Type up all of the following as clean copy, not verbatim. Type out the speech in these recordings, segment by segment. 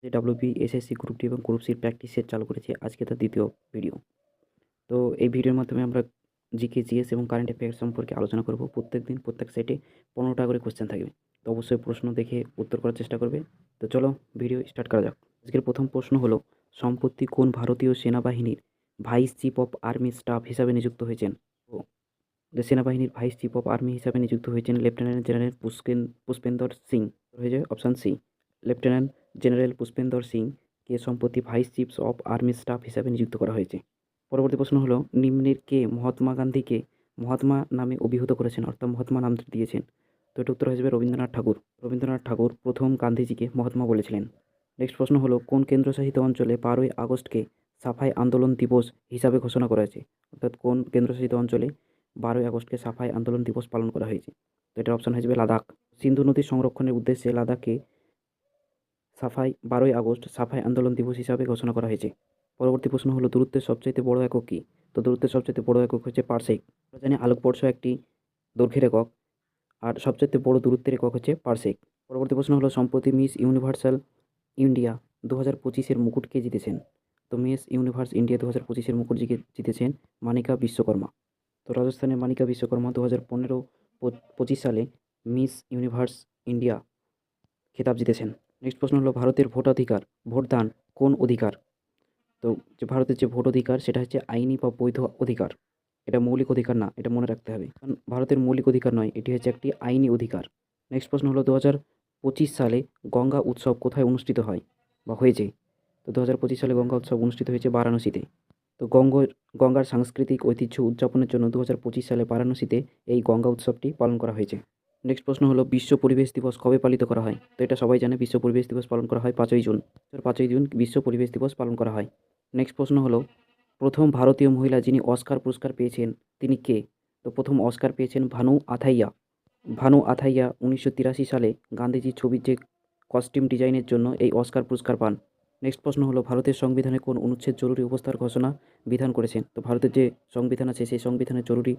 যে WP, SSC group D এবং group সির practice set চালু করেছে। আজকে তার দ্বিতীয় ভিডিও। তো এই ভিডিওর মাধ্যমে আমরা জিকে, জিএস এবং কারেন্ট অ্যাফেয়ার্স সম্পর্কে আলোচনা করব। প্রত্যেকদিন প্রত্যেক সেটে 15টা করে কোশ্চেন থাকবে। তো অবশ্যই প্রশ্ন দেখে উত্তর করার চেষ্টা করবে। তো চলো ভিডিও স্টার্ট করা যাক। আজকের প্রথম প্রশ্ন হলো, সম্প্রতি কোন ভারতীয় সেনাবাহিনীর vice chief of army staff হিসাবে নিযুক্ত হয়েছেন? তো সেনাবাহিনীর ভাইস চিফ অফ আর্মি হিসাবে নিযুক্ত হয়েছেন লেফটেন্যান্ট জেনারেল পুষ্পেন্দর সিং। হয়ে যায় option C, lieutenant general Pushpendar Singh কে সম্প্রতি vice chief of army staff হিসাবে নিযুক্ত করা হয়েছে। পরবর্তী প্রশ্ন হলো, নিম্নের কে মহাত্মা গান্ধীকে মহাত্মা নামে অভিহিত করেছেন, অর্থাৎ মহাত্মা নাম দিয়েছেন? তো এটা উত্তর হয়ে যাবে রবীন্দ্রনাথ ঠাকুর। রবীন্দ্রনাথ ঠাকুর প্রথম গান্ধীজিকে মহাত্মা বলেছিলেন। নেক্সট প্রশ্ন হলো, কোন কেন্দ্রশাসিত অঞ্চলে 12ই আগস্টকে সাফাই আন্দোলন দিবস হিসাবে ঘোষণা করা হয়েছে? অর্থাৎ কোন কেন্দ্রশাসিত অঞ্চলে 12ই আগস্টকে সাফাই আন্দোলন দিবস পালন করা হয়েছে? তো এটার অপশান হয়ে যাবে লাদাখ। সিন্ধু নদী সংরক্ষণের উদ্দেশ্যে লাদাখে 12ই আগস্ট সাফাই আন্দোলন দিবস হিসাবে ঘোষণা করা হয়েছে। পরবর্তী প্রশ্ন হলো, দূরত্বের সবচাইতে বড় একক কী? তো দূরত্বের সবচাইতে বড় একক হচ্ছে পারসেক। আমরা জানি আলোকবর্ষ একটি দৈর্ঘ্যের একক, আর সবচাইতে বড় দূরত্বের একক হচ্ছে পারসেক। পরবর্তী প্রশ্ন হলো, সম্প্রতি মিস ইউনিভার্সাল ইন্ডিয়া 2025-এর মুকুট কে জিতেছেন? তো মিস ইউনিভার্স ইন্ডিয়া 2025-এর মুকুট জিতেছেন মানিকা বিশ্বকর্মা। তো রাজস্থানের মানিকা বিশ্বকর্মা 2015-25 সালে মিস ইউনিভার্স ইন্ডিয়া খেতাব জিতেছেন। নেক্সট প্রশ্ন হলো, ভারতের ভোটাধিকার, ভোটদান কোন অধিকার? তো যে ভারতের যে ভোট অধিকার সেটা হচ্ছে আইনি বা বৈধ অধিকার। এটা মৌলিক অধিকার না, এটা মনে রাখতে হবে, কারণ ভারতের মৌলিক অধিকার নয়, এটি হচ্ছে একটি আইনি অধিকার। নেক্সট প্রশ্ন হলো, 2025 সালে গঙ্গা উৎসব কোথায় অনুষ্ঠিত হয় বা হয়েছে? তো 2025 সালে গঙ্গা উৎসব অনুষ্ঠিত হয়েছে বারাণসীতে। তো গঙ্গার সাংস্কৃতিক ঐতিহ্য উদযাপনের জন্য 2025 সালে বারাণসীতে এই গঙ্গা উৎসবটি পালন করা হয়েছে। নেক্সট প্রশ্ন হলো, বিশ্ব পরিবেশ দিবস কবে পালিত করা হয়? তো এটা সবাই জানে, বিশ্ব পরিবেশ দিবস পালন করা হয় 5ই জুন। 5ই জুন বিশ্ব পরিবেশ দিবস পালন করা হয়। নেক্সট প্রশ্ন হলো, প্রথম ভারতীয় মহিলা যিনি অস্কার পুরস্কার পেয়েছেন তিনি কে? তো প্রথম অস্কার পেয়েছেন ভানু আথাইয়া। ভানু আথাইয়া 1983 সালে গান্ধীজির ছবির যে কস্টিউম ডিজাইনের জন্য এই অস্কার পুরস্কার পান। নেক্সট প্রশ্ন হলো, ভারতের সংবিধানে কোন অনুচ্ছেদ জরুরি অবস্থার ঘোষণা বিধান করেছেন? তো ভারতের যে সংবিধান আছে সেই সংবিধানে জরুরি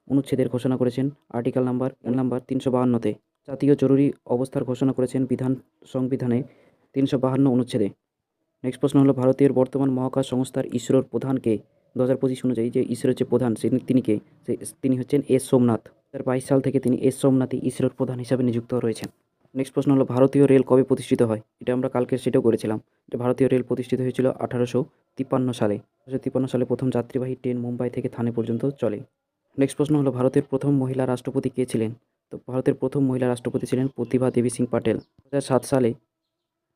অনুচ্ছেদের ঘোষণা করেছেন আর্টিকেল নাম্বার 352-তে। জাতীয় জরুরি অবস্থার ঘোষণা করেছেন সংবিধানে 352 অনুচ্ছেদে। নেক্সট প্রশ্ন হলো, ভারতের বর্তমান মহাকাশ সংস্থার ইসরোর প্রধানকে? 2025 অনুযায়ী যে ইসরোর যে প্রধান তিনি কে? তিনি হচ্ছেন এস সোমনাথ। 2022 সাল থেকে তিনি এস সোমনাথই ইসরোর প্রধান হিসাবে নিযুক্ত রয়েছেন। নেক্সট প্রশ্ন হলো, ভারতীয় রেল কবে প্রতিষ্ঠিত হয়? এটা আমরা কালকে সেটাও করেছিলাম, যে ভারতীয় রেল প্রতিষ্ঠিত হয়েছিল 1853 সালে। 1853 সালে প্রথম যাত্রীবাহী ট্রেন মুম্বাই থেকে থানে পর্যন্ত চলে। নেক্সট প্রশ্ন হলো, ভারতের প্রথম মহিলা রাষ্ট্রপতি কে ছিলেন? তো ভারতের প্রথম মহিলা রাষ্ট্রপতি ছিলেন প্রতিভা দেবী সিং পাটেল। 2007 সালে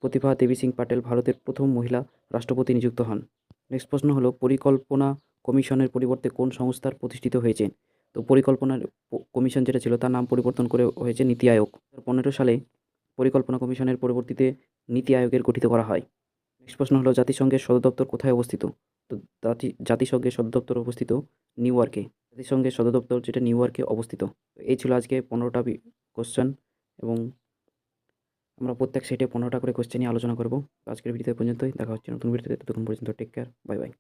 প্রতিভা দেবী সিং পাটেল ভারতের প্রথম মহিলা রাষ্ট্রপতি নিযুক্ত হন। নেক্সট প্রশ্ন হলো, পরিকল্পনা কমিশনের পরিবর্তে কোন সংস্থার প্রতিষ্ঠিত হয়েছে? তো পরিকল্পনার কমিশন যেটা ছিল তার নাম পরিবর্তন করে হয়েছে নীতি আয়োগ। 2015 সালে পরিকল্পনা কমিশনের পরবর্তীতে নীতি আয়োগের গঠিত করা হয়। নেক্সট প্রশ্ন হলো, জাতিসংঘের সদর দপ্তর কোথায় অবস্থিত? তো জাতিসংঘের সদর দপ্তর অবস্থিত নিউ ইয়র্কে। জাতিসংঘের সদর দপ্তর যেটা নিউ ইয়র্কে অবস্থিত। এই ছিল আজকে 15টা কোশ্চেন, এবং আমরা প্রত্যেক সেটে 15টা করে কোশ্চেন নিয়ে আলোচনা করব। আজকের ভিডিও পর্যন্তই, দেখা হচ্ছে নতুন ভিডিওতে। ততক্ষণ পর্যন্ত টেক কেয়ার, বাই বাই।